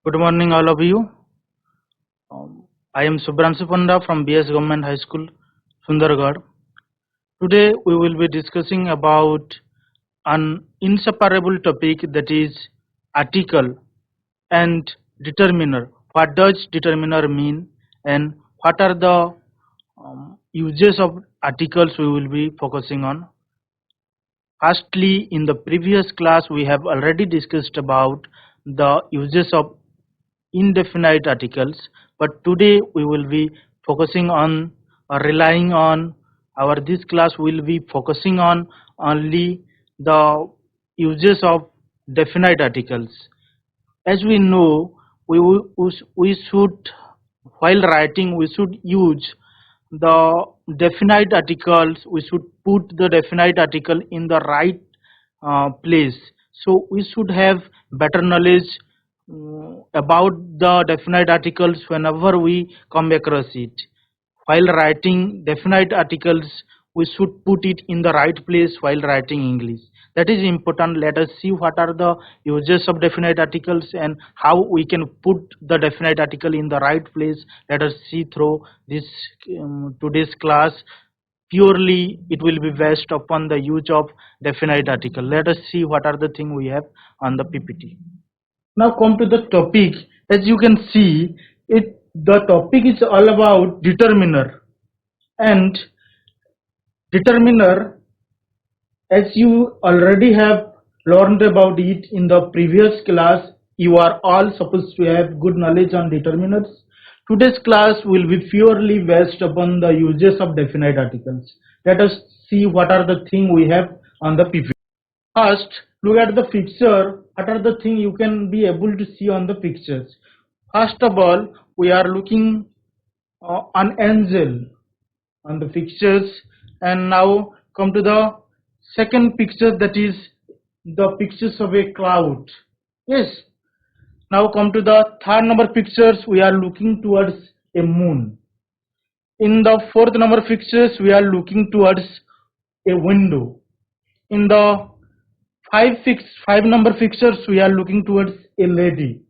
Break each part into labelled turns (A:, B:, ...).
A: Good morning, all of you. I am Subhransu Panda from BS Government High School, Sundargarh. Today we will be discussing about an inseparable topic, that is article and determiner. What does determiner mean, and what are the uses of articles we will be focusing on. Firstly, in the previous class we have already discussed about the uses of indefinite articles, but today we will be focusing on relying on this class will be focusing on only the uses of definite articles. As we know, we should, while writing, we should use the definite articles. We should put the definite article in the right place. So we should have better knowledge about the definite articles whenever we come across it. While writing definite articles, we should put it in the right place while writing English. That is important. Let us see what are the uses of definite articles and how we can put the definite article in the right place. Let us see through this today's class. Purely it will be based upon the use of definite article. Let us see what are the things we have on the PPT. Now come to the topic. As you can see, the topic is all about determiner. And determiner, as you already have learned about it in the previous class, you are all supposed to have good knowledge on determiners. Today's class will be purely based upon the uses of definite articles. Let us see what are the things we have on the PPT. First, look at the picture. What are the things you can be able to see on the pictures? First of all, we are looking an angel on the pictures, and now come to the second picture, that is the pictures of a cloud. Yes. Now come to the third number pictures. We are looking towards a moon. In the fourth number pictures, we are looking towards a window. In the five number pictures, we are looking towards a lady.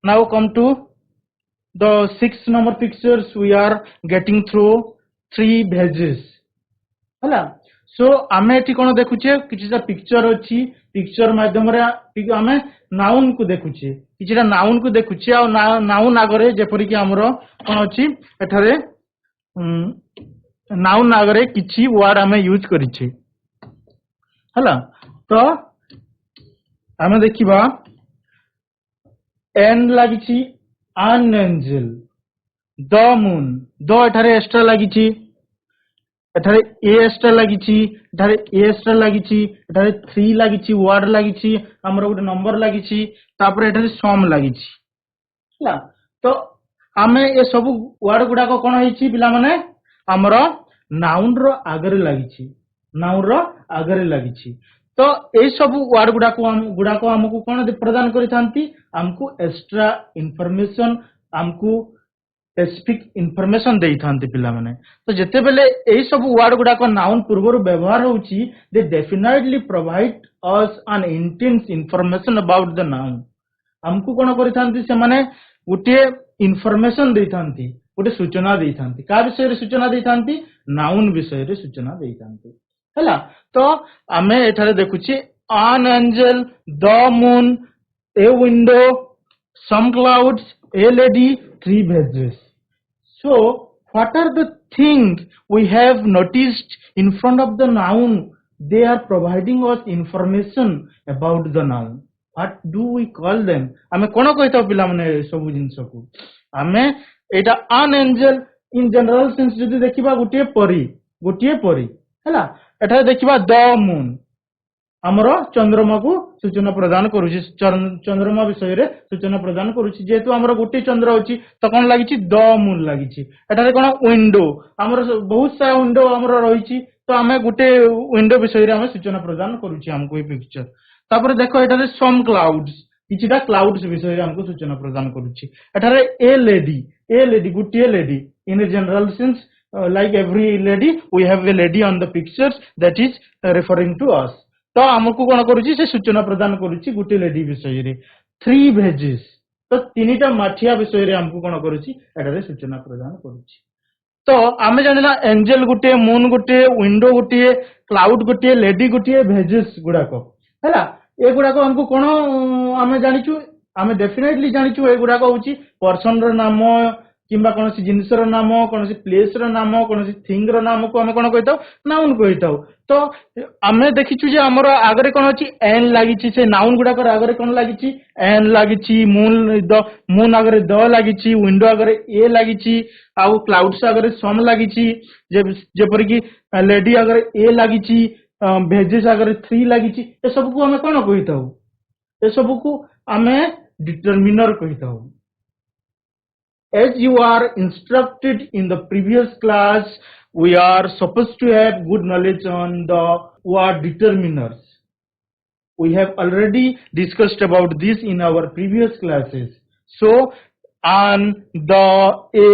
A: Now come to the 6 number pictures. We are getting through 3 veggies. Hala. So आमे एठी कोन देखुचे किछिटा picture अछि, picture माध्यम रे आमे noun को देखुचे, किछिटा noun को देखुचे a noun आगरे जेपरि कि हमरो कोन अछि एठारे नाउन आगरे किछि वर्ड आमे यूज करिछे. हला. तो आमे देखिबा एन लागिछि an angel, the moon, the एठारे एक्स्ट्रा लागिछि, एठारे ए एक्स्ट्रा लागिछि, एठारे ए एक्स्ट्रा लागिछि, एठारे 3 लागिछि, वर्ड लागिछि, हमरो गोटे नंबर लागिछि, तापर एठारे सम लागिछि. हला. तो आमे ए सब वर्ड गुडा को कोन होइछि पिला माने हमरो नाउन रो आगरे लागिछि, नाउन रो आगरे लागिछि. तो ए सब वर्ड गुडा को हमकु कोन प्रदान करिथांती, हमकु एक्स्ट्रा इंफॉर्मेशन, हमकु स्पेसिफिक इंफॉर्मेशन देइथांती पिला माने. तो जेते बेले ए सब वर्ड गुडा को नाउन पूर्वरु व्यवहार होउची, they definitely provide us an intense information about the noun. हमकु कोन करिथांती से माने गुटे इंफॉर्मेशन देइथांती, गुटे सूचना देइथांती. का विषय रे सूचना देइथांती? नाउन विषय रे सूचना देइथांती. हला. तो आमे एठारे देखुची an angel, the moon, a window, some clouds, a lady, 3 veggies. So what are the things we have noticed in front of the noun? They are providing us information about the noun. What do we call them? आमे कोन कहता पिला माने सब जिंस को आमे एटा an angel in general sense जदि देखिबा गुटिए परी हला. एठा देखिबा द मून, हमरो चंद्रमा को सूचना प्रदान करूची, चंद्रमा विषय रे सूचना प्रदान करूची. जेतु हमरो गुटी चंद्र होची त कोन लागिची द मून लागिची. एठारे कोन विंडो, हमरो बहुत सा विंडो हमरो रहिची, तो हमें गुटे विंडो विषय रे हमें सूचना प्रदान करूची हमको ए पिक्चर. तापर देखो एठारे सम क्लाउड्स, किछिटा क्लाउड्स विषय रे हमको सूचना प्रदान करूची. एठारे ए लेडी गुटी lady in a general sense. Like every lady, we have a lady on the pictures, that is referring to us. तो हमको कोन करूची से सूचना प्रदान करूची गुटे लेडी विषय रे. 3 veggies, तो तीनटा माठिया विषय रे हमको कोन करूची एटारे सूचना प्रदान करूची। तो आमे जानिला एंजल गुटे, मून गुटे, विंडो गुटे, क्लाउड गुटे, लेडी गुटे, भेजेस गुडाक हैला। ए गुडाक हमको कोन आमे जानिचु, आमे डेफिनेटली जानिचु ए गुडाक होची पर्सन रो नाम किंबा कोनसी जिनिस रो नाम, कोनसी प्लेस रो नाम, कोनसी थिंग रो नाम को आमे कोन कहिताउ नाउन कहिताउ। तो आमे देखिचु जे हमर आगरे कोन होची एन लागिची, से नाउन गुडाक आगरे कोन लागिची एन लागिची, मून आगरे द लागिची, विंडो आगरे ए लागिची, आउ क्लाउड्स आगरे सम लागिची, जेपर कि लेडी आगरे ए लागिची, भेजेस आगरे 3 लागिची। ए सब को आमे कोन कहिताउ, ए सब को आमे determiner कहिताउ। As you are instructed in the previous class, we are supposed to have good knowledge on the word determiners. We have already discussed about this in our previous classes. So, on the a,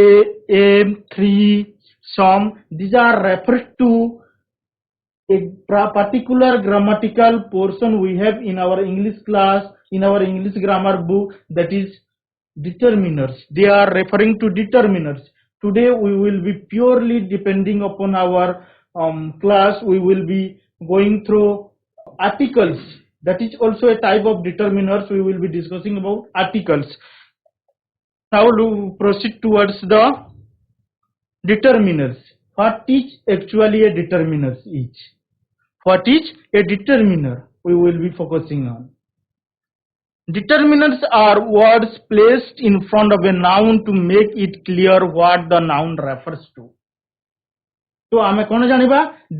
A: m, 3, some, these are referred to a particular grammatical portion we have in our English class, in our English grammar book, that is determiners. They are referring to determiners. Today we will be purely depending upon our class. We will be going through articles. That is also a type of determiners. We will be discussing about articles. Now to proceed towards the determiners. What is actually a determiner is? What is a determiner? We will be focusing on. Determinants are words placed in front of a noun to make it clear what the noun refers to. तो आमे कोन जानिबा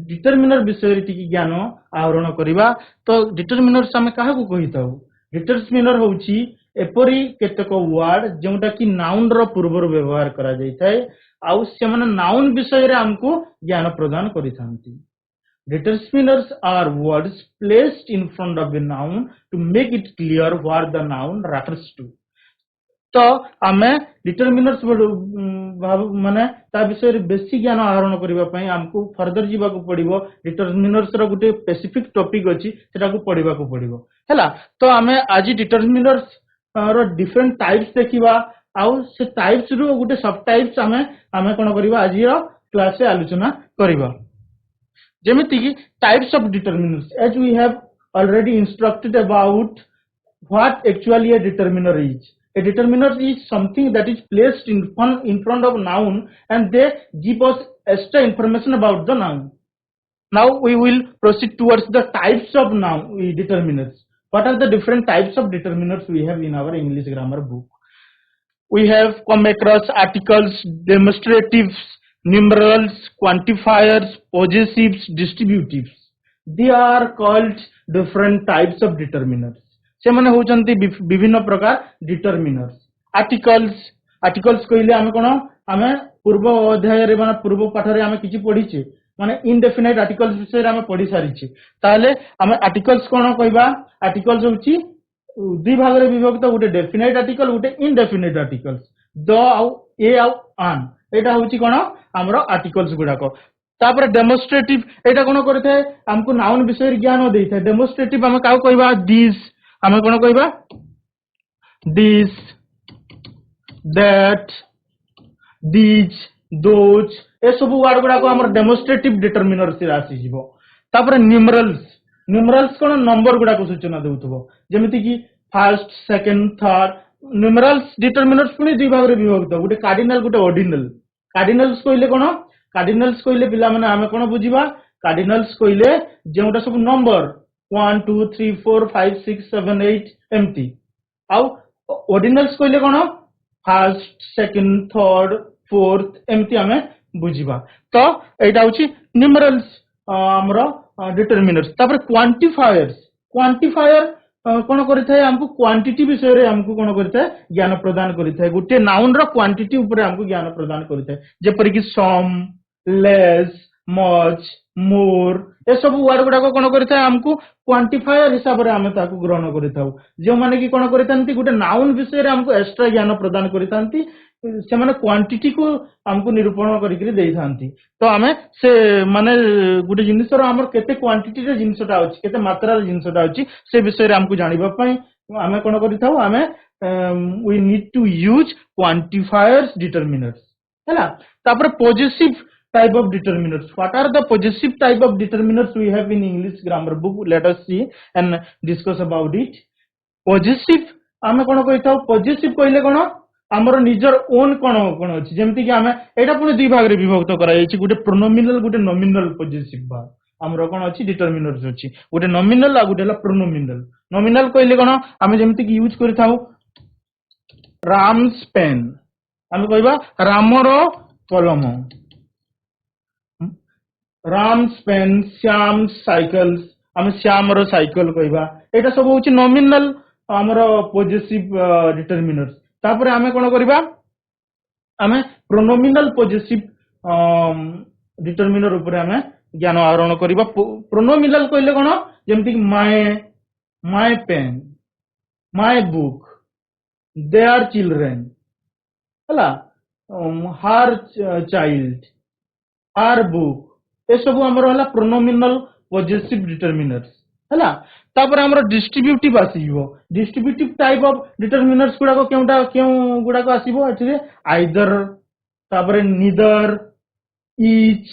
A: determiner विषय टिकी ज्ञान आहरण करिबा। तो determiners आमे काहा को कहिताउ, डिटरमिनर होउची एपरी केतक वर्ड जोंटा कि नाउन रो पूर्वर व्यवहार करा जायथाय, आउ से माने नाउन विषय रे हमको ज्ञान प्रदान करिथांती। Determiners are words placed in front of a noun to make it clear what the noun refers to. तो आमे डिटरमिनर्स माने ता विषय रे बेसी ज्ञान आहरण करिबा पई हमको फर्दर जीवा को पड़िबो। डिटरमिनर्स रो गुटे स्पेसिफिक टॉपिक अछि, सेटा को पढिबा को पड़िबो हैला। तो आमे आज डिटरमिनर्स रो डिफरेंट टाइप्स देखिबा, आउ से टाइप्स रो गुटे सब टाइप्स आमे कोन करिबा आज रो क्लास रे आलोचना करिबा। जेमिति की types of determiners, as we have already instructed about what actually a determiner is. A determiner is something that is placed in front of noun and they give us extra information about the noun. Now we will proceed towards the types of noun determiners. What are the different types of determiners we have in our English grammar book? We have come across articles, demonstratives, numerals, quantifiers, possessives, distributives. They are called different types of determiners. से माने होचंती विभिन्न प्रकार determiners. Articles कहले आमे कोन, आमे पूर्व अध्याय रे माने पूर्व पाठ रे आमे किछि पढिचे, माने इनडेफिनाइट आर्टिकल्स विषय रे आमे पढि सारिचे। ताले आमे आर्टिकल्स कोन कहबा, आर्टिकल्स होची दुई भाग रे विभक्त, गुटे definite article, Gute indefinite articles. The आउ ए आउ आन एटा होची कोन हमरो आर्टिकल्स गुडाको। तापर डेमोन्स्ट्रेटिव एटा कोन करथे हमको नाउन विषय ज्ञान देइथे। डेमोन्स्ट्रेटिव हम काउ कहबा, दिस हम कोन कहबा, दिस, दैट, दिस, दोज, ए सब वर्ड गुडाको हमर डेमोन्स्ट्रेटिव डिटरमिनर से आसी जिवो। तापर न्यूमरल्स कोन नंबर गुडाको सूचना देउथबो, जेमिति कि first, second, third. Numerals determiners पुनी दुई भाग रे विभक्त, गुटे कार्डिनल, गुटे ऑर्डिनल। कार्डिनल्स कहले कोन, कार्डिनल्स कहले पिला माने आमे कोन बुझिबा, कार्डिनल्स कहले जेउटा सब नंबर 1 2 3 4 5 6 7 8 एमती। आउ ऑर्डिनल्स कहले कोन फर्स्ट, सेकंड, थर्ड, फोर्थ एमती आमे बुझिबा। तो एटा होची न्यूमरल्स हमरो डिटरमिनर्स। तापर क्वांटिफायर कोन करिथाय, हमको क्वांटिटी विषय रे हमको कोन करिथाय ज्ञान प्रदान करिथाय। गुटे नाउन रो क्वांटिटी ऊपर हमको ज्ञान प्रदान करिथाय, जेपरि कि सम, लेस, मच, मोर, ए सब वर्ड गुडा को कोन करिथाय हमको क्वांटिफायर हिसाब रे हम ताको ग्रहण करिथाउ। जे माने कि कोन करिथांती गुटे नाउन विषय रे हमको एक्स्ट्रा ज्ञान प्रदान करिथांती, से माने क्वांटिटी को हमको निरूपण करिकरी देइथांती। तो हमें से माने गुटे जिनिस रो हमर केते क्वांटिटी रे जिनिसटा अछि, केते मात्रा रे जिनिसटा अछि, से विषय रे हमको जानिबा पई आमे कोन करिथाउ आमे we need to use quantifiers determiners हैला तापर possessive type of determiners. What are the possessive type of determiners we have in English grammar book? Let us see and discuss about it. Possessive आमे कोन कहिथाउ possessive कहले कोन हमर निजर own कोन कोन अछि जेमति कि आमे एटा पुनी दुई भाग रे विभक्त करा जायछि गुटे प्रोनोमिनल गुटे नॉमिनल पॉजिटिव भाग हमर कोन अछि डिटरमिनर्स अछि गुटे नॉमिनल आ गुटे प्रोनोमिनल नॉमिनल कहले कोन आमे जेमति कि यूज करिथाउ राम्स पेन आमे कहबा रामर कलम राम्स पेन श्याम साइकल्स आमे श्यामर साइकल कहबा एटा सब होछि नॉमिनल हमर पॉजिटिव डिटरमिनर्स तापर आमे कोन करबा आमे प्रोनोमिनल पॉजिटिव डिटरमिनर ऊपर आमे ज्ञान आहरण करबा प्रोनोमिनल कहले कोन जेमति my pen my book their children हला हर चाइल्ड हर बुक ए सब हमर हला प्रोनोमिनल पॉजिटिव डिटरमिनर्स हला तापर हमर डिस्ट्रीब्यूटिव आसीबो डिस्ट्रीब्यूटिव टाइप ऑफ डिटरमिनर्स गुडा को केउ गुडा को आसीबो एथिरे आइदर तापर नीदर ईच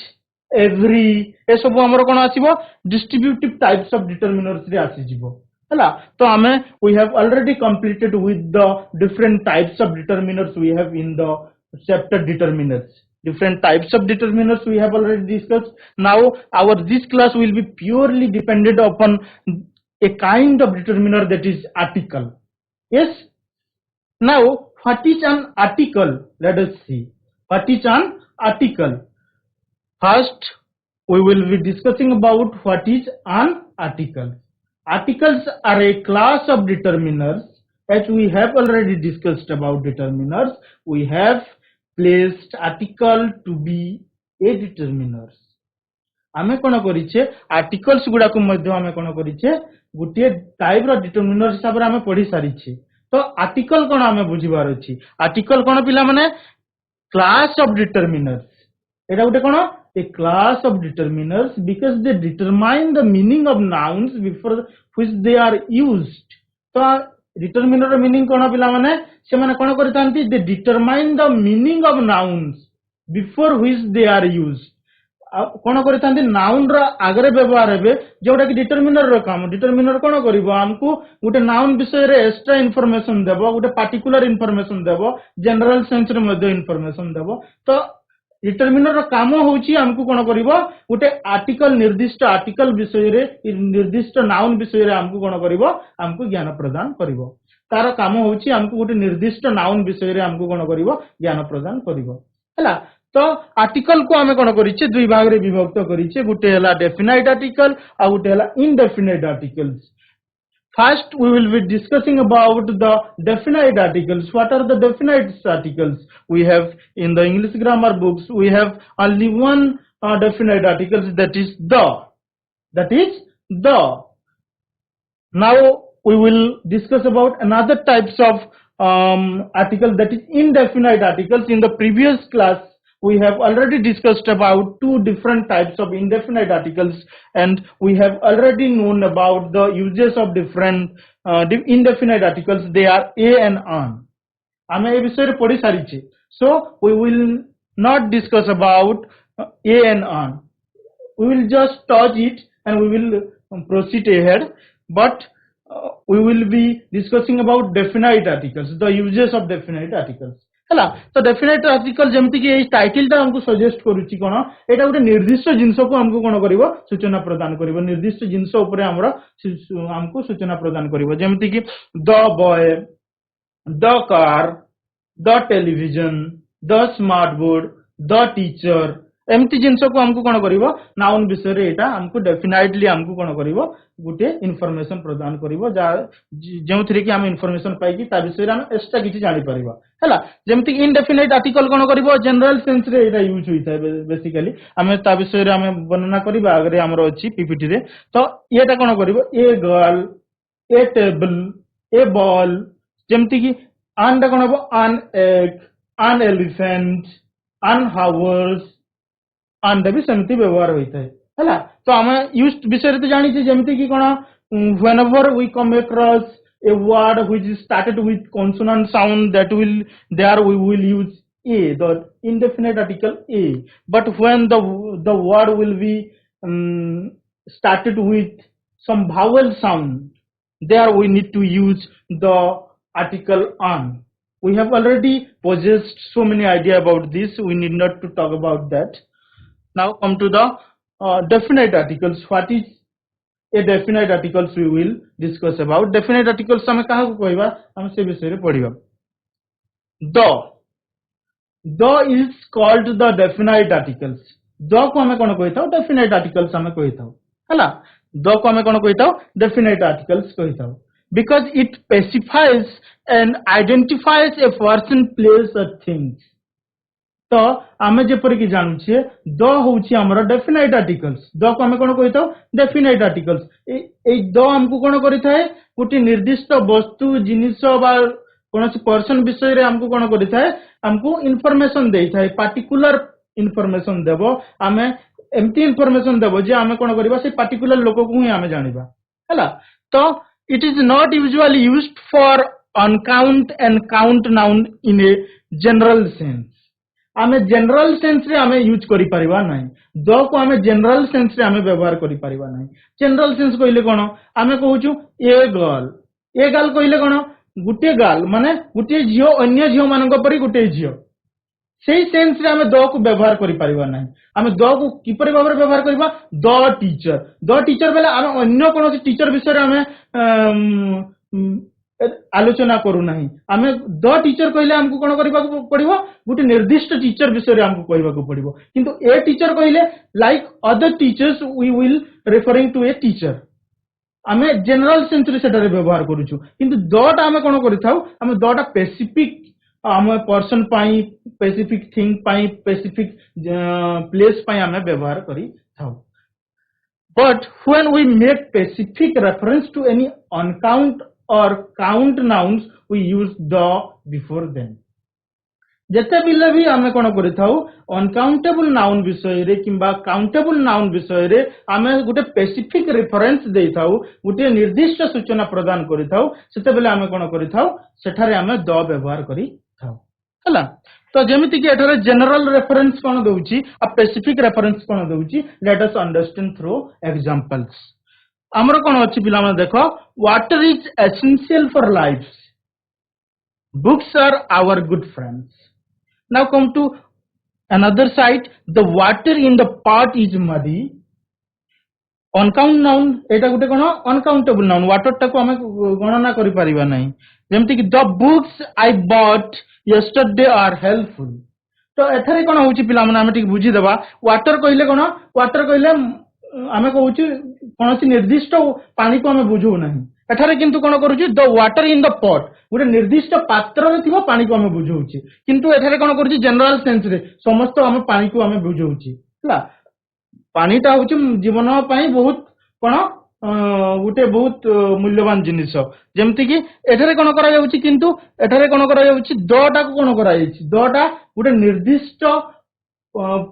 A: एवरी ए सब हमर कोन आसीबो डिस्ट्रीब्यूटिव टाइप्स ऑफ डिटरमिनर्स रे आसीजिबो हला तो हमें we have already completed with the different types of determiners we have in the chapter determiners different types of determiners we have already discussed. Now this class will be purely dependent upon a kind of determiner that is article. Yes. Now what is an article? Let us see what is an article. First we will be discussing about what is an article. Articles are a class of determiners. As we have already discussed about determiners, we have placed article to be a determiners. आमे कोन करिचे articles गुडा को मध्य आमे कोन करिचे गुटे type रो determiner हिसाब रे आमे पढी सारिचे तो article कोन आमे बुझिबार अछि आर्टिकल कोन पिला माने क्लास ऑफ डिटरमिनर्स एटा गुटे कोन a class of determiners because they determine the meaning of nouns before which they are used. तो डिटरमिनर मीनिंग कोन पिला माने से माने कोन करितांती they determine the meaning of nouns before which they are used कोन करितांती नाउन रो आगरे व्यवहार हेबे जोटा कि डिटरमिनर रो काम डिटरमिनर कोन करिवो हमकु गुटे नाउन विषय रे एक्स्ट्रा इंफॉर्मेशन देबो गुटे पार्टिकुलर इंफॉर्मेशन देबो जनरल सेंस रे मध्ये इंफॉर्मेशन देबो तो डिटरमिनर रो काम होउची हमकु कोन करिवो गुटे आर्टिकल निर्दिष्ट आर्टिकल विषय रे निर्दिष्ट नाउन विषय रे हमकु कोन करिवो हमकु ज्ञान प्रदान करिवो तार काम होउची हमकु गुटे निर्दिष्ट नाउन विषय रे हमकु कोन करिवो ज्ञान प्रदान करिवो हला तो आर्टिकल को हमें कोन करिचे दुई भाग रे विभक्त करिचे गुटे हला डेफिनाइट आर्टिकल आ गुटे हला indefinite articles. First, we will be discussing about the definite articles. What are the definite articles? We have in the English grammar books, we have only one definite articles, that is the. That is the. Now we will discuss about another types of articles, that is indefinite articles. In the previous class, we have already discussed about two different types of indefinite articles, and we have already known about the uses of different indefinite articles. They are a and on. Ame e bishoy re podi sariche, so we will not discuss about a and on. We will just touch it and we will proceed ahead, but we will be discussing about definite articles, the uses of definite articles. हला तो definite article जेमति कि ए title ता हमकु suggest करूची कोन एटा गुटे निर्दिष्ट जिंस को हमकु कोन करिवो सूचना प्रदान करिवो निर्दिष्ट जिंस ऊपर हमकु सूचना प्रदान करिवो जेमति कि the boy the car the television the smart board the teacher एमती जिंस को हमकु कोन करिवो नाउन विषय रे एटा हमकु डेफिनेटली हमकु कोन करिवो गुटे इंफॉर्मेशन प्रदान करिवो जेउथरे कि हम इंफॉर्मेशन पाई कि ता विषय रे हम एक्स्ट्रा किछि जानि परिबो हला जेमति इनडेफिनाइट आर्टिकल कोन करिवो जनरल सेंस रे एटा यूज होइता बेसिकली हमें ता विषय रे हमें वर्णना करिबा आगरे हमरो अछि पीपीटी रे तो एटा कोन करिवो a girl a table a ball जेमति कि आन दा कोन हबो आन एग आन एलिफेंट आन हावर्स अंडा भी सेमती व्यवहार होता है हला तो हम यूज विषय तो जानी छी जेमती कि कोन whenever we come across a word which is started with consonant sound, that will there we will use a, the indefinite article a. But when the word will be started with some vowel sound, there we need to use the article an. We have already possessed so many idea about this, we need not to talk about that. Now come to the definite articles. What is a definite articles we will discuss about. Definite articles हमें कहाँ को कहवा, हम से विषय रे पढ़िबा. The is called the definite articles. The को हमें कौन कहता हो, definite articles हमें कहता हो, हला. The को हमें कौन कहता हो, definite articles कहता हो, because it specifies and identifies a person, place or things. तो आमे जेपर कि जानू छे द होउची हमर डेफिनाइट आर्टिकल्स. द को हमें कोन कहितो, डेफिनाइट आर्टिकल्स. ए द हमकु कोन करिथाय, गुटी निर्दिष्ट वस्तु जिनिस बा कोनसी पर्सन विषय रे हमकु कोन करिथाय, हमकु इंफॉर्मेशन देइथाय, पार्टिकुलर इंफॉर्मेशन देबो. आमे एम्ति इंफॉर्मेशन देबो जे आमे कोन करिबा, से पार्टिकुलर लोक को ही आमे जानिबा, हला. तो it is not usually used for uncount and count noun in a general sense. आमे जनरल सेंस रे आमे यूज करि परिबा नाही. द को आमे जनरल सेंस रे आमे व्यवहार करि परिबा नाही. जनरल सेंस कहिले कोन, आमे कहूछु ए गर्ल कहिले कोन, गुटे गर्ल माने गुटे झियो अन्य झियो मानक परि गुटे झियो. सेही सेंस रे आमे द को व्यवहार करि परिबा नाही. आमे द को किपरि भाबरे व्यवहार करिबा, द टीचर बेले आमे अन्य कोनोसी टीचर विषय रे आमे आलोचना करू नाही. आमे द टीचर कहले हमकु कोन करबा पड़िबो, गुटे निर्दिष्ट टीचर विषय रे हमकु कहबा को पड़िबो. किंतु ए टीचर कहले like other teachers we will referring to a teacher. आमे जनरल सेंस रे सेटा रे व्यवहार करूछु. किंतु द टा आमे कोन करिथाउ, आमे द टा स्पेसिफिक आमे पर्सन पाई, स्पेसिफिक थिंग पाई, स्पेसिफिक प्लेस पाई आमे व्यवहार करि थाउ. But when we make specific reference to any uncount or count nouns, we use the before them. जेते बिले भी आमे कोन करिथाउ, अनकाउंटेबल नाउन विषय रे किंबा काउंटेबल नाउन विषय रे आमे गुटे स्पेसिफिक रेफरेंस देइथाउ, गुटे निर्दिष्ट सूचना प्रदान करिथाउ. सेते बिले आमे कोन करिथाउ, सेठारे आमे द व्यवहार करिथाउ, हला. तो जेमिति कि एठारे जनरल रेफरेंस कोन दउची आ स्पेसिफिक रेफरेंस कोन दउची, let us understand through examples. हमर कोन अछि पिला माने देखो, water is essential for life, books are our good friends. Now come to another side, the water in the pot is muddy. Uncount noun, एटा गुटे कोन अनकाउंटेबल नाउन. वाटर टाको हमें गणना करि परिबा नाही. जेमति कि the books I bought yesterday are helpful. तो एथरे कोन होउची पिला माने हमें ठीक बुझी देबा. वाटर कहिले कोन, वाटर कहिले आमे कहूची कोनसी निर्दिष्ट पानी को हमें बुझू नाही. एठारे किंतु कोन करूची, the water in the pot, गुटे निर्दिष्ट पात्र रे थिबा पानी को हमें बुझौची. किंतु एठारे कोन करूची, जनरल सेंस रे समस्त हमें पानी को हमें बुझौची, हला. पानीटा होची जीवन पई बहुत कोन गुटे बहुत मूल्यवान जिनिस. जेमति कि एठारे कोन करा जाउची, किंतु एठारे कोन करा जाउची, द टा को कोन करा जाउची, द टा गुटे निर्दिष्ट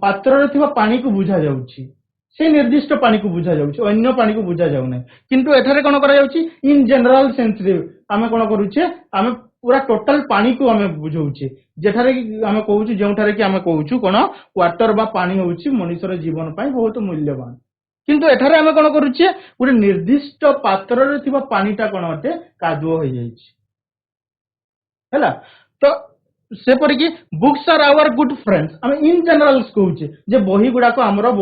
A: पात्र रे थिबा पानी को बुझा जाउची. से निर्दिष्ट पानी को बुझा जाउची, अन्य पानी को बुझा जाउ नै. किंतु एठारे कोन करा जाउची, इन जनरल सेंस रे आमे कोन करूचे, आमे पूरा टोटल पानी को आमे बुझौचे. जेठारे कि आमे कहूची, जेउठारे कि आमे कहूछु कोन वाटर बा पानी होउची मनुष्यर जीवन पई बहुत मूल्यवान. किंतु एठारे आमे कोन करूचे, गुटे निर्दिष्ट पात्र रे थिबा पानीटा कोन अटे, कादुओ होई जाईची, हैला. तो से पर कि books are our good friends, आमे इन जनरल कहूचे जे बही गुडा को हमरो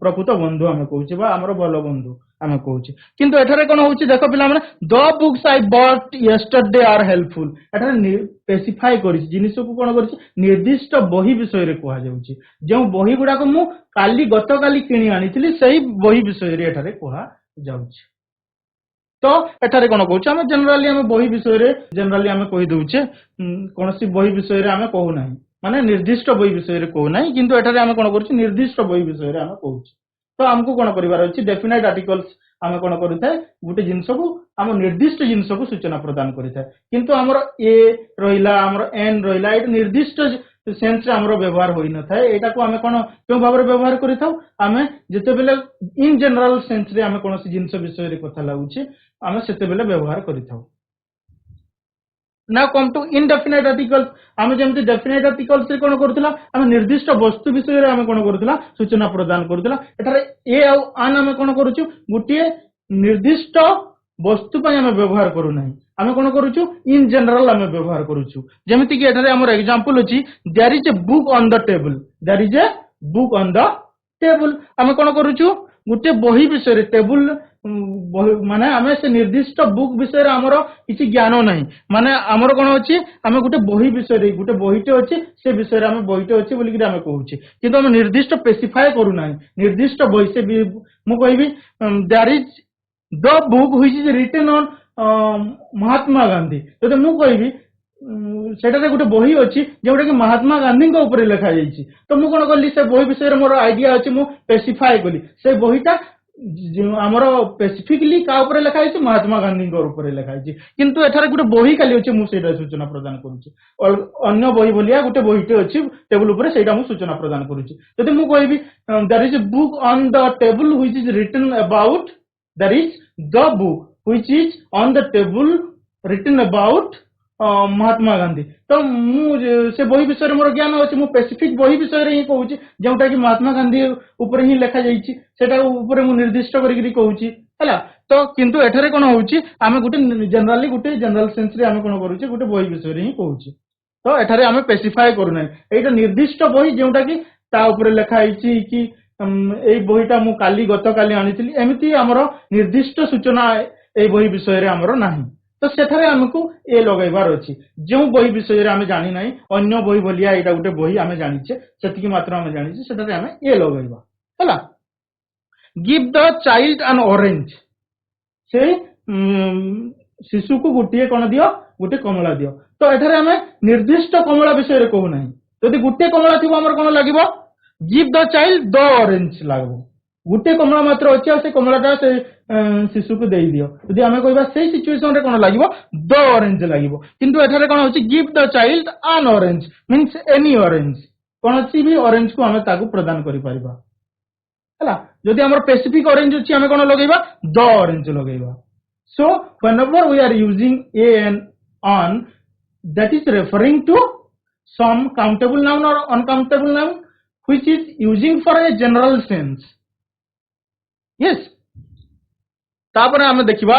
A: प्रकृत बंधु आमे कहूचे बा हमरो भलो बंधु आमे कहूचे. किंतु एठारे कोन होउची, देखो पिला माने, the books I bought yesterday are helpful. एठारे स्पेसिफाई करिछि, जिनिस को कोन करिछि, निर्दिष्ट बही विषय रे कहआ जाउची. जे बही गुडा को मु काली गतकाली किनि आनिथिली, सही बही विषय रे एठारे कहआ जाउची. तो एठारे कोन कहूछ, आमे जनरली आमे बही विषय रे जनरली आमे कहि दउचे, कोनसी बही विषय रे आमे कहू नाही, माने निर्दिष्ट बही विषय रे कहू नाही. किंतु एठारे आमे कोन करूछि, निर्दिष्ट बही विषय रे आमे कहूछि. तो हमकु कोन करिवार अछि, डेफिनाइट आर्टिकल्स आमे कोन करिथाय, गुटे जिंस को आम निर्दिष्ट जिंस को सूचना प्रदान करिथाय. किंतु हमर ए रहिला, हमर एन रहिला, एटा निर्दिष्ट सेंस रे हमर व्यवहार होई न थाए. एटा को आमे कोन क्यों भाबरे व्यवहार करिथाउ, आमे जते बेले इन जनरल सेंस रे आमे कोनसी जिंस विषय रे कथा लागुछि, आमे सेते बेले व्यवहार करिथाउ. Now come to indefinite articles. आम जमी डेफिनेट आर्टिकल्स रे कोन करथिला आम निर्दिष्ट वस्तु विषय रे आम कोन करथिला सूचना प्रदान करथिला एठारे ए आ आन आम कोन करूछु गुटिए निर्दिष्ट वस्तु पय आम व्यवहार करू नाही आम कोन करूछु इन जनरल आम व्यवहार करूछु जेमिति कि एठारे हमर एग्जांपल अछि there is a book on the table there is a book on the table आम कोन करूछु गुटे बही विषय रे टेबल माने आमे से निर्दिष्ट बुक विषय रे हमरो किछि ज्ञान नाही माने हमरो कोन अछि आमे गुटे बही विषय रे गुटे बहीटे अछि से विषय रे आमे बहीटे अछि बोली कि आमे कहूछि किंतु हम निर्दिष्ट स्पेसिफाई करू नाही निर्दिष्ट बही से मु कहबी there is the book which is written on Mahatma Gandhi तो मु कहबी सेटा गोटे बही अच्छी जोटा कि महात्मा गांधी ऊपर लिखा जाइए तो मुझे कौन कली से बही विषय मोर आइडिया अच्छी मुझे स्पेसिफाई कली से बहीटा आमर स्पेसिफिकली का ऊपर लिखा है महात्मा गांधी ऊपर लिखा है किंतु एठार गोटे बही खाली अच्छे मुझे सूचना प्रदान करुच्ची बही भलिया गोटे बहीटे अच्छी टेबुल ऊपर से सूचना प्रदान करुच्ची जदि मुझे कहबी there is a book on the table which is written about there is the book which is on the table written about Mahatma Gandhi तो से बही विषय मोर ज्ञान अच्छे मुझे स्पेसिफिक बही विषय ही कहूँ जोटा कि महात्मा गांधी ऊपर ही लिखा जापर मुझे निर्दिष्ट करी है तो किंतु एठारे कौन होची आमे गोटे जनरली गोटे जनरल सेंस रे आमे कौन करूचे गोटे बही विषय ही कहूँ तो एठारे आमे स्पेसिफाई करूना एटा निर्दिष्ट बही जोटा कि ता ऊपर लिखा है कि एई बहीटा मु काली गत काली आनिथिली एमिति हमरो निर्दिष्ट सूचना ए बही विषय रे हमरो नाही तो सेठारे हमकु ए लगैबार अछि जो बही विषय रे आमे जानि नाही अन्य बही बोलिया एटा गोटे बही आमे जानिछे सेतिकी मात्र आमे जानिछे सेठारे आमे ए लगैबा हला give the child N orange से शिशु को गोटे कोन दियो गोटे कमला दियो तो एठारे आमे निर्दिष्ट कमला विषय रे कहू नाही जदि गोटे कमला थिबो हमर कोन लागिबो give the child the orange लागबो गोटे कमला मात्र अच्छे से कमलाटा से शिशु को दे दियो यदि आमे कहबा सेही सिचुएशन रे कोन लागिबो द ऑरेंज लागिबो किंतु एठारे कोन होची give the child N orange means any orange कोनसी भी ऑरेंज को आमे ताकू प्रदान करि परिबा हला जदि हमर स्पेसिफिक ऑरेंज अछि आमे कोन लगेबा द ऑरेंज लगेबा so whenever we are using a an on that is referring to some countable noun or uncountable noun which is using for a general sense yes तापर आमे देखिबा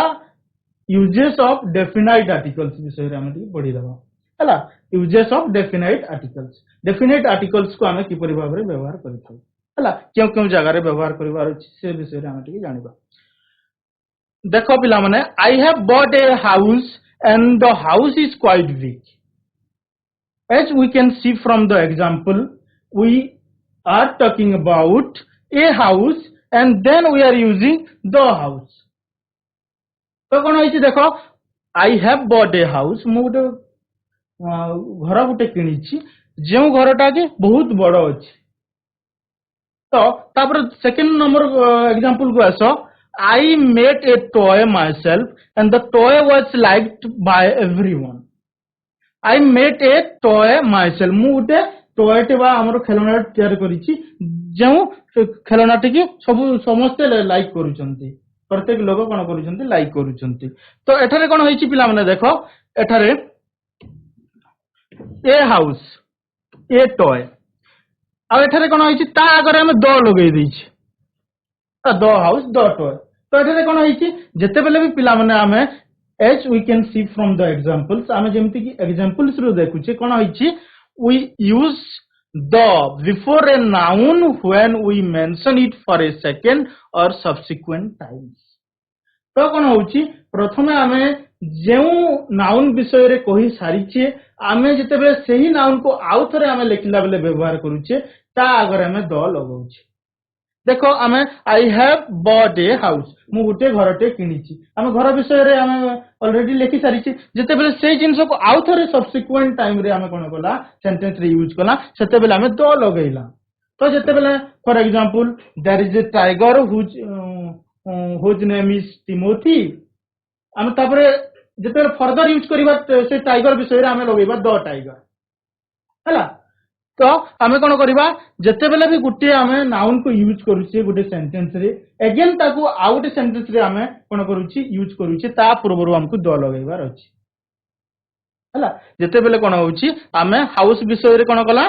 A: यूजेस ऑफ डेफिनाइट आर्टिकल्स विषय रे आमे T पढी दबा हला uses of definite articles को आमे किपरि भाबरे व्यवहार करिथौ हला क्यों क्यों जगह रे व्यवहार करिवार अछि से विषय रे आमे टी जानिबा देखो पिला माने I have bought a house and the house is quite big as we can see from the example we are talking about a house and then we are using the house तो कौन होइछि देखो I have bought a house मु गोटे घर गोटे किनिछि जो घरटा के बहुत बड़ अछि तो तापर सेकंड नंबर एग्जांपल को आसो I made a toy myself and the toy was liked by everyone I made a toy myself मु गोटे टॉय टे बा हमर खेलना तैयार करिछि जो खेलना टिकी सब समस्त लाइक करूचंती प्रत्येक लोग कोन करूचंती लाइक करूचंती तो एठारे कोन होइछि पिला माने देखो एठारे ए हाउस ए टॉय आ एठारे कोन होइछि ता आगरे हम द लगेई दैछि द हाउस द टॉय तो एठारे कोन होइछि जते बेले भी पिला माने हमें as we can see from the examples हमें जेमति कि एग्जांपल्स रो देखुछि कोन होइछि we use the before a noun when we mention it for a second or subsequent times तो कौन होची प्रथमे आमे जेउ नाउन विषय रे कहि सारिछे आमे जते बेले सही नाउन को आउ थरे आमे लेखिला बेले व्यवहार करूछे ता आगर आमे द लगाउछे देखो आमे आई हैव बॉट ए हाउस मु गुटे घरटे किनिछि आमे घर विषय रे आमे ऑलरेडी लेखि सारिछि जते बेले सेही जिंस को आउ थरे सब्सिक्वेंट टाइम रे आमे कोन कला सेंटेंस रे यूज कला सेते बेले आमे द लगैला तो जते बेले for example there is a tiger whose name is Timothy आमे तापरे जते बेले फर्दर यूज करिबा से टाइगर विषय रे आमे लगैबा द टाइगर हला तो आमे कोन करिबा जते बेले भी गुटे आमे नाउन को यूज करूची गुटे सेंटेंस रे अगेन ताको आउट सेंटेंस रे आमे कोन करूची यूज करूची ता पूर्वरु हमकु द लगैबार अछि हला जेते बेले कोन होउची आमे हाउस विषय रे कोन कला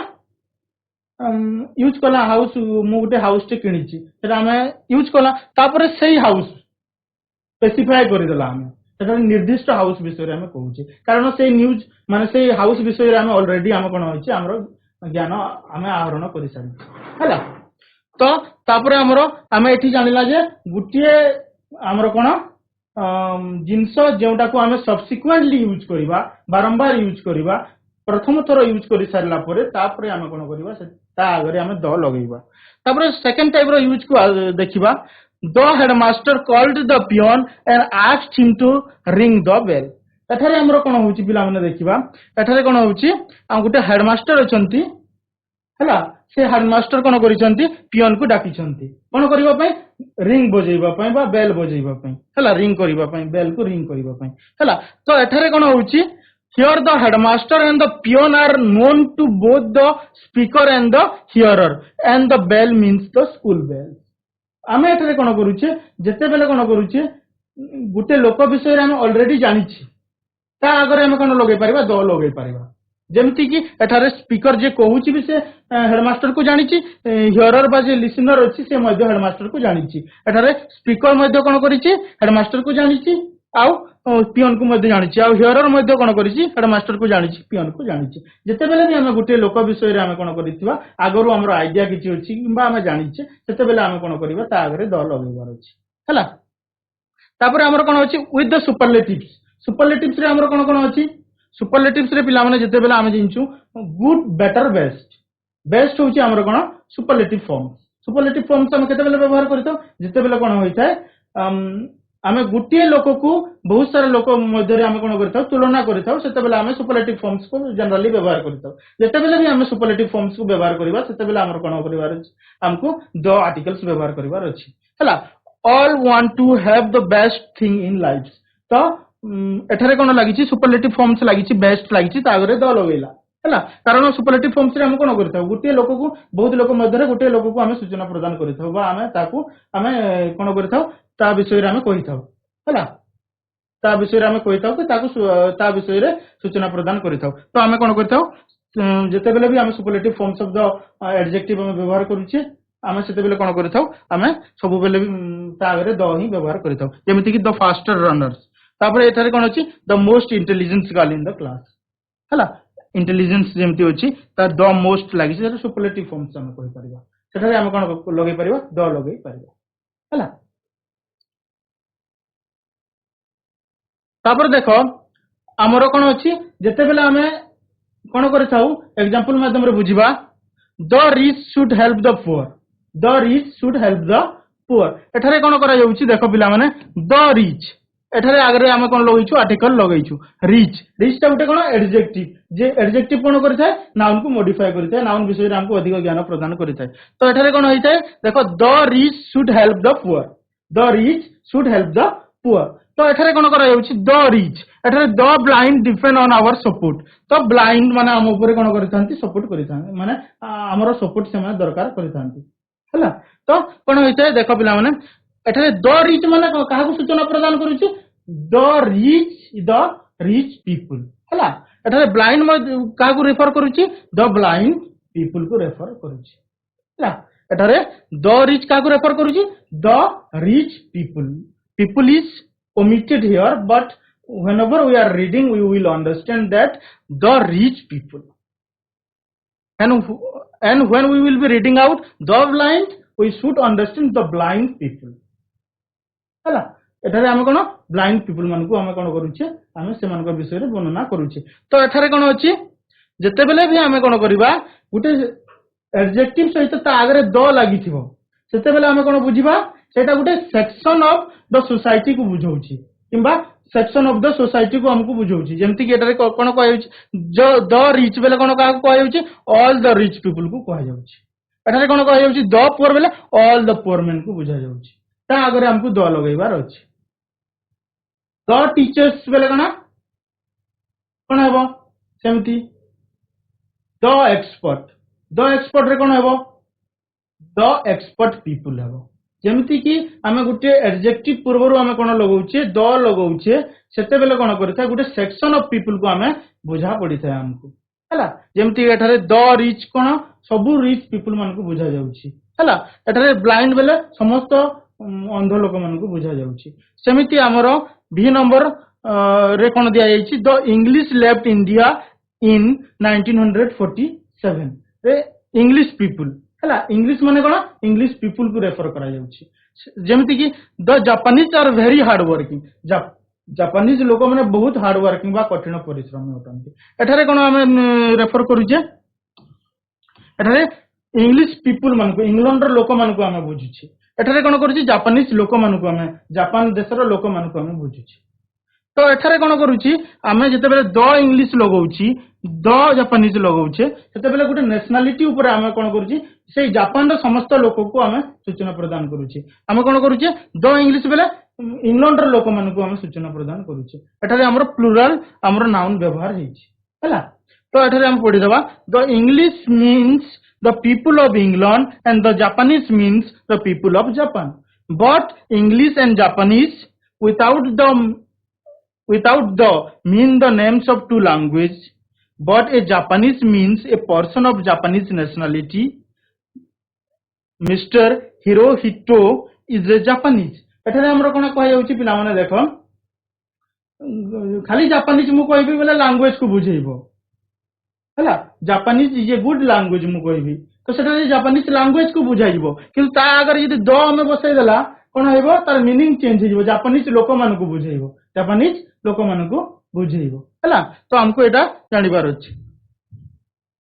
A: यूज कला हाउस मु गुटे हाउस टे किनिची सेटा आमे यूज कला तापरे सेही हाउस स्पेसिफाई कर देला आमे सेटा निर्दिष्ट हाउस विषय रे आमे कहूची कारण से न्यूज माने से हाउस विषय रे आमे ऑलरेडी आमे कोन होइची हमरो ज्ञान आमे आहरण करि सारी हला तो तापरे हमरो आमे एठी जानिला जे गुटिए हमरो कोन जिनस जेउटा को आमे सब्सिक्वेंटली यूज करिबा बारंबार यूज करिबा प्रथम थरो यूज करि सारला परे तापरे आमे कोन करिबा ता आगरे आमे द लगेबा तापरे सेकंड टाइप रो यूज को देखिबा the headmaster called the peon and asked him to ring the bell एठारे हमरो कोन होउची पिला माने देखिबा एठारे कोन होउची आ गुटे हेडमास्टर अछंती हला से हेडमास्टर कोन करिसंती पियोन को डाकिसंती कोन करिबा पई रिंग बजेइबा पई बा बेल बजेइबा पई हला रिंग करिबा पई बेल को रिंग करिबा पई हला तो एठारे कोन होउची here the headmaster and the peon are known to both the speaker and the hearer and the bell means the school bell आमे एठारे कोन करूचे जेते बेले कोन करूचे गुटे लोक विषय रे आमे ऑलरेडी जानिछि ता अगर आमे कोन लगेइ परिबा द लगेइ परिबा जेमति कि एठारे स्पीकर जे कहूची भी से हेडमास्टर को जानिछि हियरर बा जे लिसनर अछि से मध्य हेडमास्टर को जानिछि एठारे स्पीकर मध्य कोन करिछि हेडमास्टर को जानिछि आउ पियोन को मध्य जानिछि आउ हियरर मध्य कोन करिछि हेडमास्टर को जानिछि पियोन को जानिछि जेते बेले भी हमें गुटे लोक विषय रे हमें कोन करिथिबा आगरु हमर आईडिया किछि अछि किबा हमें जानिछि सेते बेले हमें कोन करिबा ता आगरे द लगेबार अछि हला तापर हमर कोन अछि विथ द सुपरलेटिव्स रे हमर कोन कोन अछि सुपरलेटिव्स रे पिला माने जेते बेले हमें जिंचु गुड बेटर बेस्ट होची हमर कोन सुपरलेटिव फॉर्म्स हम केते बेले व्यवहार करितो जेते बेले कोन होइथाय आमे गुटिए लोक को बहुत सारा लोक मध्य रे आमे कोन करितो तुलना करितो सेते बेले आमे सुपरलेटिव फॉर्म्स को जनरली व्यवहार करितो जेते बेले भी आमे सुपरलेटिव फॉर्म्स को व्यवहार करिबा सेते बेले हमर कोन करिवार अछि हमको द आर्टिकल्स व्यवहार करिवार अछि हला all want to have the best thing in life तो एठारे कोन लागिछि सुपरलेटिव फॉर्म्स लागिछि बेस्ट लागिछि ता आगरे द लगेला हला कारण सुपरलेटिव फॉर्म्स रे हम कोन करितो गुटिए लोक को बहुत लोक मध्य रे गुटिए लोक को आमे सूचना प्रदान करितो बा आमे ताकू आमे कोन करितो ता विषय रे आमे कहिथाउ हला ता विषय रे आमे कहिथाउ कि ताकू ता विषय रे सूचना प्रदान करिथाउ तो आमे कोन करिथाउ जेते बेले भी आमे superlative forms of the adjective आमे व्यवहार करूचे आमे सेते बेले कोन करिथाउ आमे सब बेले ता आगरे द ही व्यवहार करिथाउ जेमिति कि द फास्टर रनर्स तापर एठारे कोन अछि the most intelligent girl in the class हला इंटेलिजेंस जेमति अछि त द मोस्ट लागि से सुपरलेटिव फॉर्म्स हम कहि परिबा सेठारे हम कोन लगै परिबा द लगै परिबा हला तापर देखो हमरो कोन अछि जेते बेले हमें कोन करिथाउ एग्जांपल माध्यम रे बुझिबा the rich should help the poor एठारे कोन करा जाउछि देखो पिला माने द रिच एठारे आगरे हम कोन लगैछु आर्टिकल लगैछु रिच टा उटे कोन एडजेक्टिव जे एडजेक्टिव कोन करिथाय नाउन को मॉडिफाई करिथाय नाउन विषय रे हमको अधिक ज्ञान प्रदान करिथाय तो एठारे कोन होइथाय देखो the rich should help the poor तो एठारे कोन करा जाउछि द रिच एठारे the blind depend on our support तो ब्लाइंड माने हम ऊपर कोन करिथांती सपोर्ट करिथांती माने हमरो सपोर्ट से माने दरकार करिथांती हला तो कोन होइथाय देखो पिला माने एठारे द रिच माने काहा को सूचना प्रदान करूछि द रिच पीपल हला एठारे ब्लाइंड काहा को रेफर करूछि द ब्लाइंड पीपल को रेफर करूछि हला एठारे द रिच काहा को रेफर करूछि the rich people is omitted here but whenever we are reading we will understand that the rich people and when we will be reading out the blind we should understand the blind people हला एठारे हम कोन blind people मान को हम कोन करूछे हम से मान को विषय रे वर्णना करूछे तो एठारे कोन अछि जेते बेले भी हम कोन करिबा गुटे एडजेक्टिव सहित ता आगरे द लागिथिबो सेते बेले हम कोन बुझिबा सेटा गुटे सेक्शन ऑफ द सोसाइटी को बुझौछि किबा सेक्शन ऑफ द सोसाइटी को हमको बुझौछि जेमति कि एटारे कोन कहैछि जो द रिच बेले कोन का कहैछि ऑल द रिच पीपल को कहै जाउछि एटारे कोन कहै जाउछि द पुअर बेले ऑल द पुअर मेन को बुझा जाउछि ता आगरे हमको द लगैबार अछि द टीचर्स बेले कोन हेबो सेमति द एक्सपर्ट रे कोन हेबो द एक्सपर्ट पीपल हेबो जेमती कि आमे गुटे एडजेक्टिव पूर्वरु आमे कोन लगाउछे द लगाउछे सेते बेले कोन करथा गुटे सेक्शन ऑफ पीपल को आमे बुझा पड़ी था हमको हला जेमती एठारे द रिच कोन सबु रिच पीपल मन को बुझा जाउछि हला एठारे ब्लाइंड बेले समस्त अंध लोक मन को बुझा जाउछि सेमिति हमरो बी नंबर रे कोन दिया जाइछि the English left India in 1947 रे इंग्लिश पीपल हला इंग्लिश माने कोन इंग्लिश पीपल को रेफर करा जाउछि जेमति कि the Japanese are very hard working Japanese लोक माने बहुत हार्ड वर्किंग बा कठिन परिश्रमी होतंती एठारे कोन हमें रेफर करूजे एठारे इंग्लिश पीपल मान को इंग्लैंड रो लोक मान को हमें बुझुछि एठारे कोन करूछि जापानीज लोक मान को हमें जापान देशर लोक मान को हमें बुझुछि तो एठारे कोन करूछि हमें जते बेले द इंग्लिश लगाउछि द जापानीज लगाउछे सेते बेले गुटे नेशनलिटी ऊपर हमें कोन करूछि से जापान रो समस्त लोक को हमें सूचना प्रदान करूछि हमें कोन करूछि द इंग्लिश बेले इंग्लैंड रो लोक मान को हमें सूचना प्रदान करूछि एठारे हमर प्लुरल हमर नाउन व्यवहार हेछि हला तो एठारे हम पढि दबा the English means the people of England and the Japanese means the people of Japan but English and Japanese without the mean the names of two languages but a Japanese means a person of Japanese nationality Mr. Hirohito is a Japanese एठारे हमरो कोन कहै होछि पिला माने देखो खाली Japanese मु कहबी बेला लैंग्वेज को बुझेइबो हला Japanese is a good language मु कहबी तो सेटा जापानीज लैंग्वेज को बुझाइबो किंतु ता अगर यदि द में बसै देला कोन हेबो तार मीनिंग चेंज हो जिवो जापानीज लोक मान को बुझेइबो जापानीज लोक मान को बुझेइबो हला तो हमको एटा जानिबार अछि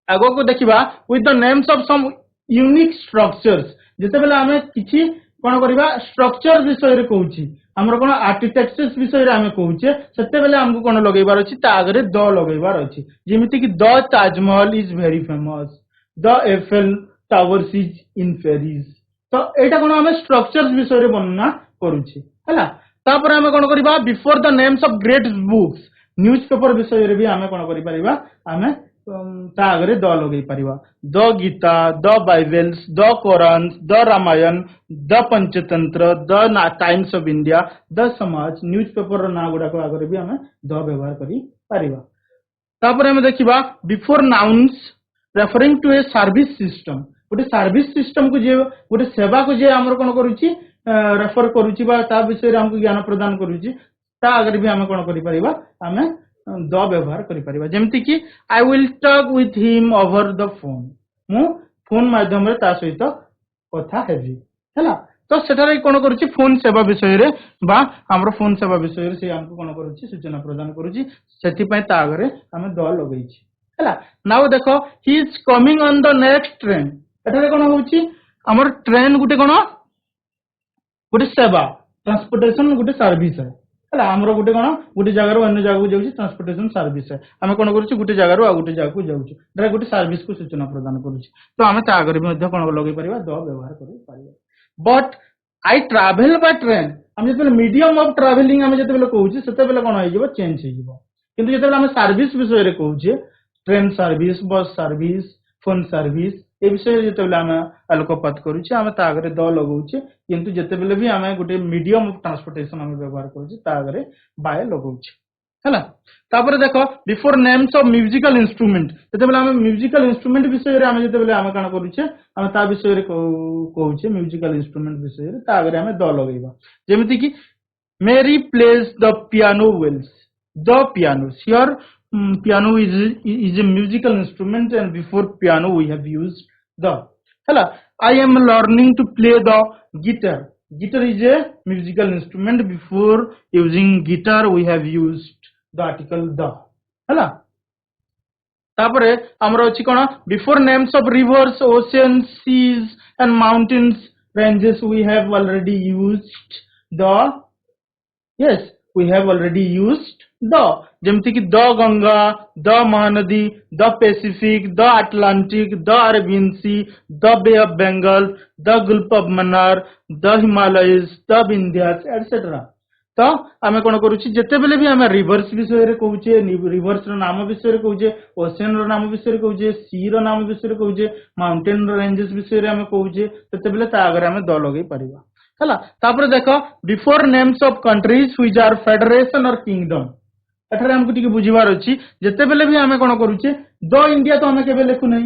A: आगो को देखिबा with the names of some unique structures जते बेला हमें किछि कोन करबा स्ट्रक्चर विषय रे कहूछि हमर कोन आर्किटेक्चर्स विषय रे हमें कहूचे सेते बेले हमको कोन लगेबार अछि ता आगरे द लगेबार अछि जेमिति कि the Taj Mahal is very famous the FL towers is in Paris तो एटा कोन हमें स्ट्रक्चर्स विषय रे वर्णना करूछि हला तापर हमें कोन करबा before the names of great books newspaper विषय रे भी हमें कोन करि परिबा हमें ता आगरे द लगेई परिबा the Gita the Bibles the Quran the Ramayana the Panchatantra the Times of India the Samaj newspaper रो ना गुडा को आगरे भी हमें द व्यवहार करि परिबा तापर हमें देखिबा before nouns referring to a service system गोटे सर्विस सिस्टम को जे गोटे सेवा को जे हमर कोन करूची रेफर करूची बा ता विषय रे हमको ज्ञान प्रदान करूची ता आगरे भी हमें कोन करि परिबा हमें द व्यवहार करि परिबा जेमति कि I will talk with him over the phone मु फोन माध्यम रे ता सहित कथा हेबी हला तो सेटारे कोन करूची फोन सेवा विषय रे बा हमर फोन सेवा विषय रे से हमको कोन करूची सूचना प्रदान करूची सेति पय ता आगरे हमें द लगैछि हला नाउ देखो he is coming on the next train एटारे कोन होउची हमर ट्रेन गुटे कोन गुटे सेवा ट्रांसपोर्टेशन गुटे सर्विस है हला हमरो गुटे कोन गुटे जगह रो अन्य जगह को जाउची ट्रांसपोर्टेशन सर्विस है हमें कोन करूची गुटे जगह रो आ गुटे जगह को जाउची एटा गुटे सर्विस को सूचना प्रदान करूची तो हमें ता आगरे मध्ये कोन लगै परिबा द व्यवहार करि परिबा but I travel by train हम जते मीडियम ऑफ ट्रैवलिंग हम जते कहूची सेते बेले कोन होई जिवो चेंज होई जिवो किंतु जते हम सर्विस विषय रे कहूचे train service bus service phone service ए विषय जते हम आलोकपात करूचे हम ता आगरे द लगाउचे किंतु जते बेले भी हम गुटे मीडियम ऑफ ट्रांसपोर्टेशन हम व्यवहार करूचे ता आगरे बाय लगाउचे हला तापर देखो before names of musical instrument जते बेले हम म्यूजिकल इंस्ट्रूमेंट विषय रे हम जते बेले हम काना करूचे हम ता विषय रे कहूचे म्यूजिकल इंस्ट्रूमेंट विषय रे ता आगरे हम द लगेबा जेमिति कि Mary plays the piano wells the piano here piano is a musical instrument and before piano we have used the hala I am learning to play the guitar is a musical instrument before using guitar we have used the article the hala tapore amro achi kono before names of rivers oceans seas and mountains ranges we have already used the yes we have already used the जेमति कि the Ganga the Mahanadi the Pacific the Atlantic the Arabian Sea the Bay of Bengal the Gulf of Mannar the Himalayas the Vindhyas etcetera तो आमे कोन करूची जते बेले भी आमे reverse विषय रे कहूचे रिवर्स रो नाम विषय रे कहूचे ओशन रो नाम विषय रे कहूचे सी रो नाम विषय रे कहूचे माउंटेन रेंजेस विषय रे आमे कहूचे तते बेले ता आगे आमे द लगै परिबा हला तापर देखो before names of countries which are federation or kingdom एठारे हमको टिके बुझिबार अछि जते बेले भी हमें कोन करूचे द इंडिया तो हमें केबे लेखु नै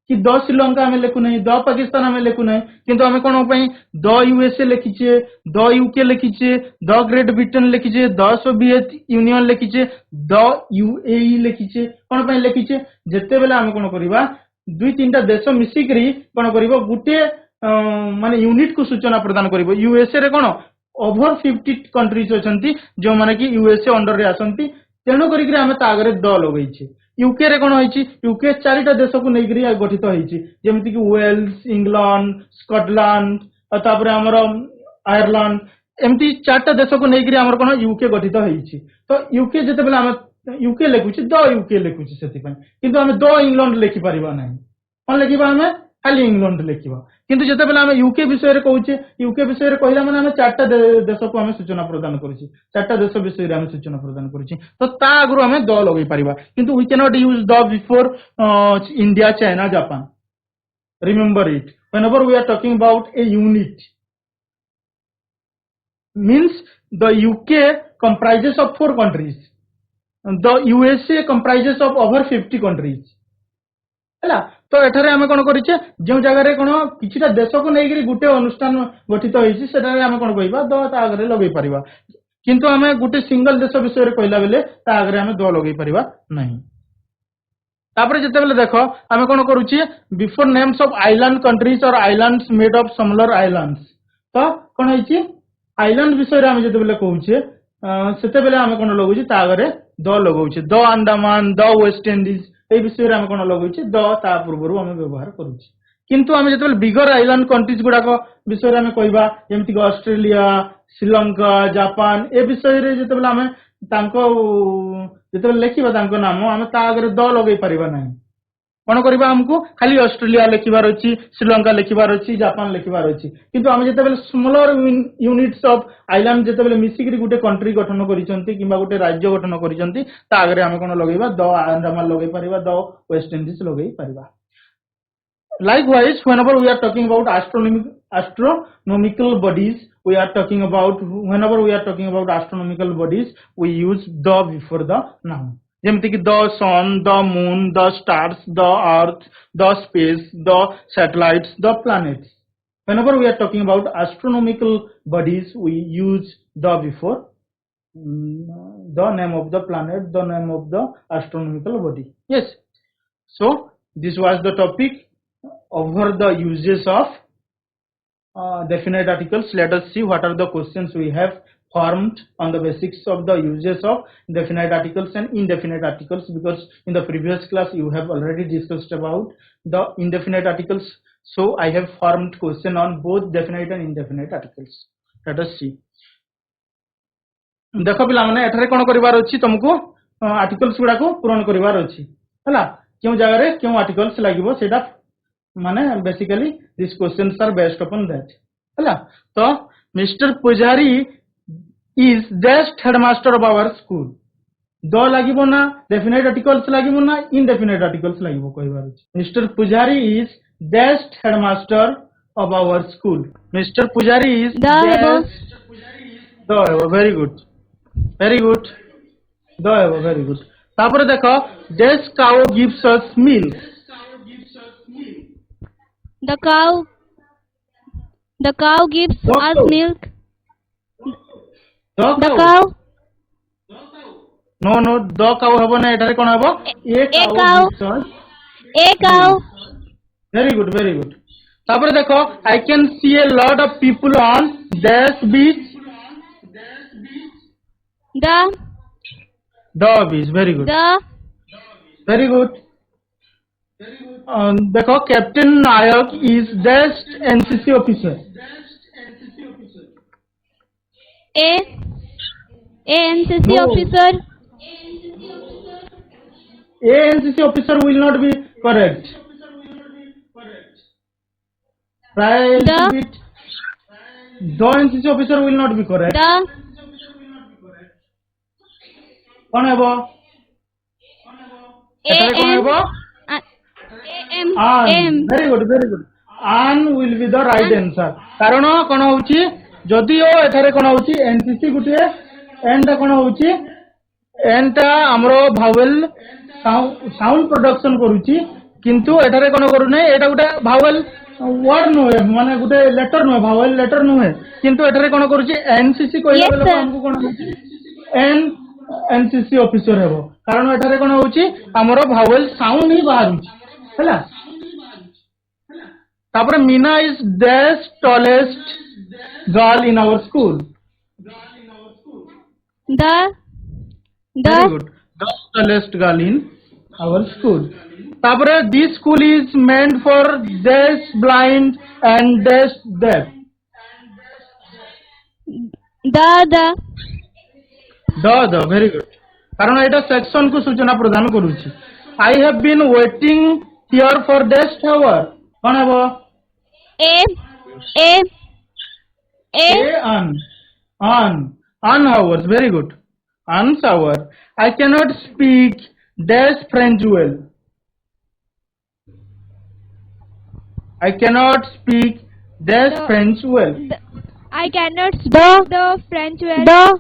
A: कि द श्रीलंका हमें लेखु नै द पाकिस्तान हमें लेखु नै किंतु हमें कोन पई द यूएसए लेखिचे द यूके लेखिचे द ग्रेट ब्रिटेन लेखिचे द सोवियत यूनियन लेखिचे द यूएई लेखिचे कोन पई लेखिचे जते बेले हमें कोन करिबा दुई तीनटा देश मिसिकरी कोन करिवो गुटे माने यूनिट को सूचना प्रदान करिवो यूएसए रे कोन ओभर 50 कंट्रीज अछंती जो माने कि यूएसए अंडर रे आसंती तेणु करिकरी हमें तागरे द लगैछि यूके रे कोन होइछि यूके चारिटा देश को नेगरी गठित होइछि जेमिति कि वेल्स इंग्लैंड स्कॉटलैंड और तापर हमर आयरलैंड एमती चारटा देश को नेगरी हमर कोन यूके गठित होइछि तो यूके जते बेला हम यूके लेखुछि द यूके लेखुछि सेति पय किंतु हमें द इंग्लैंड लेखि परिबा नै कोन लेखिबा हमें खाली इंग्लैंड लेखिबा किंतु जते बेला हम यूके विषय रे कहूचे यूके विषय रे कहला माने हम चारटा देश को हम सूचना प्रदान करूची चारटा देश विषय रे हम सूचना प्रदान करूची तो ता आगु हम द लगै परिबा किंतु we can not use the before India China Japan remember it whenever we are talking about a unit means the UK comprises of 4 countries the USA comprises of over 50 countries हैला तो एठारे हमें कोन करिचे जे जगह रे कोन किछिटा देश को नेगिरी गुटे अनुष्ठान गठित होइछि सेटारे हमें कोन कहिबा द ता आगरे लगै परिबा किंतु हमें गुटे सिंगल देश विषय रे कहला बेले ता आगरे हमें द लगै परिबा नहीं तापर जते बेले देखो हमें कोन करूची before names of island countries or islands made of smaller islands तो कोन होइछि आइलैंड विषय रे हमें जते बेले कहूचे सेते बेले हमें कोन लगौछि ता आगरे द लगौछि the Andaman the West Indies ए विषय रे हम कोन लगौछि द ता पूर्वरु हम व्यवहार करूछि किंतु हम जते बिगर आइलैंड कंट्रीज गुडा को विषय रे हम कहबा जेमति कि ऑस्ट्रेलिया श्रीलंका जापान ए विषय रे जते बेले हम तांको जते बेले लेखिबा तांको नाम हम ता आगरे द लगै परिबा नाही कोन करबा हमको खाली ऑस्ट्रेलिया लेखिबार अछि श्रीलंका लेखिबार अछि जापान लेखिबार अछि किंतु हम जते बेले स्मॉलर यूनिट्स ऑफ आइलैंड जते बेले मिसिकरी गुटे कंट्री गठन करिसंती किबा गुटे राज्य गठन करिसंती ता आगरे हम कोन लगैबा द अंडमान लगै परिबा द वेस्ट इंडीज लगै परिबा likewise whenever we are talking about astronomical bodies we are talking about whenever we are talking about astronomical bodies we use the before the noun जेमति कि the sun the moon the stars the earth the space the satellites the planets whenever we are talking about astronomical bodies we use the before the name of the planet the name of the astronomical body yes so this was the topic over the uses of definite articles let us see what are the questions we have formed on the basics of the uses of definite articles and indefinite articles because in the previous class you have already discussed about the indefinite articles so I have formed question on both definite and indefinite articles let us see देखो पिला माने एठारे कोन करिवार अछि तुमको articles गुडा को पूर्ण करिवार अछि हला क्यों जगह रे क्यों आर्टिकल्स लागिवो सेटा माने basically this questions are based upon that हला तो mister Pujari is best headmaster of our school the लागिवो ना डेफिनेट आर्टिकल्स लागिवो ना इनडेफिनेट आर्टिकल्स लागिवो कहिबार अछि mister Pujari is best headmaster of our school mister Pujari is the very good very good very good तापर देखो this cow gives us milk
B: the cow gives us milk
A: the cow no the cow हबो ना एटारे कोन हबो a cow very good तापर देखो I can see a lot of people on this beach the beach very good देखो captain Nayak is best NCC officer
B: a NCC officer
A: a NCC officer will not be correct right the NCC officer will not be correct कौन है वो
B: AM
A: very good an will be the right answer कारण कौन होउची जदिओ एठारे कोन होउची NCC गुटे N टा कोन होउची एन टा हमरो भावेल साउंड प्रोडक्शन करूची किंतु एठारे कोन करू नै एटा गुटे भावेल वर्ड नुहे माने गुटे लेटर नुहे भावेल लेटर नुहे किंतु एठारे कोन करूची एनसीसी कहला
B: Yes,
A: बेले
B: sir.
A: हमकु कोन होउची एन एनसीसी ऑफिसर हेबो कारण एठारे कोन होउची हमरो भावेल साउंड ही बाहरुची हैला तापर Meena is the tallest girl in our school.
B: The
A: Very good. The tallest girl in our school. तापर this school is meant for deaf, blind and deaf. The very good. कारण एटा सेक्शन को सूचना प्रदान करूची. I have been waiting here for desk hour. कौन है वो?
B: A
A: on hours. Very good. On hour. I cannot speak deaf French well. I cannot speak deaf French well.
B: I cannot speak the French well.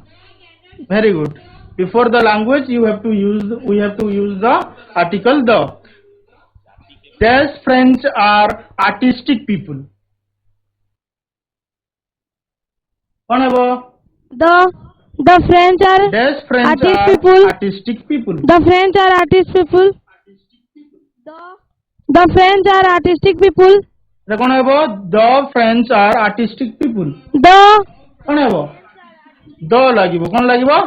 A: Very good. Before the language, we have to use the article the. Deaf French are artistic people. कौन है वो?
B: The French are
A: Deaf French
B: artist
A: are
B: people.
A: artistic people.
B: The French are artist people. The French are artistic people.
A: এটা कौन है वो? The French are artistic people. कौन है वो? The लागिबो कौन लागिबो?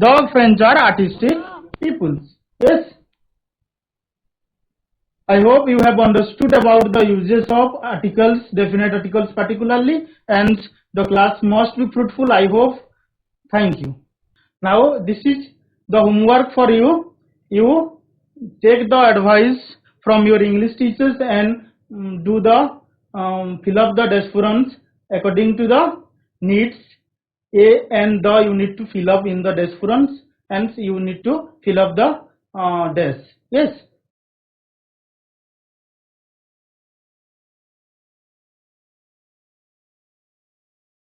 A: The French are artistic people. Yes. I hope you have understood about the uses of articles, definite articles particularly, and the class must be fruitful. I hope. Thank you. Now this is the homework for you. You take the advice from your English teachers and do the fill up the desk according to the needs. A and the you need to fill up in the desk and you need to fill up the desk. Yes.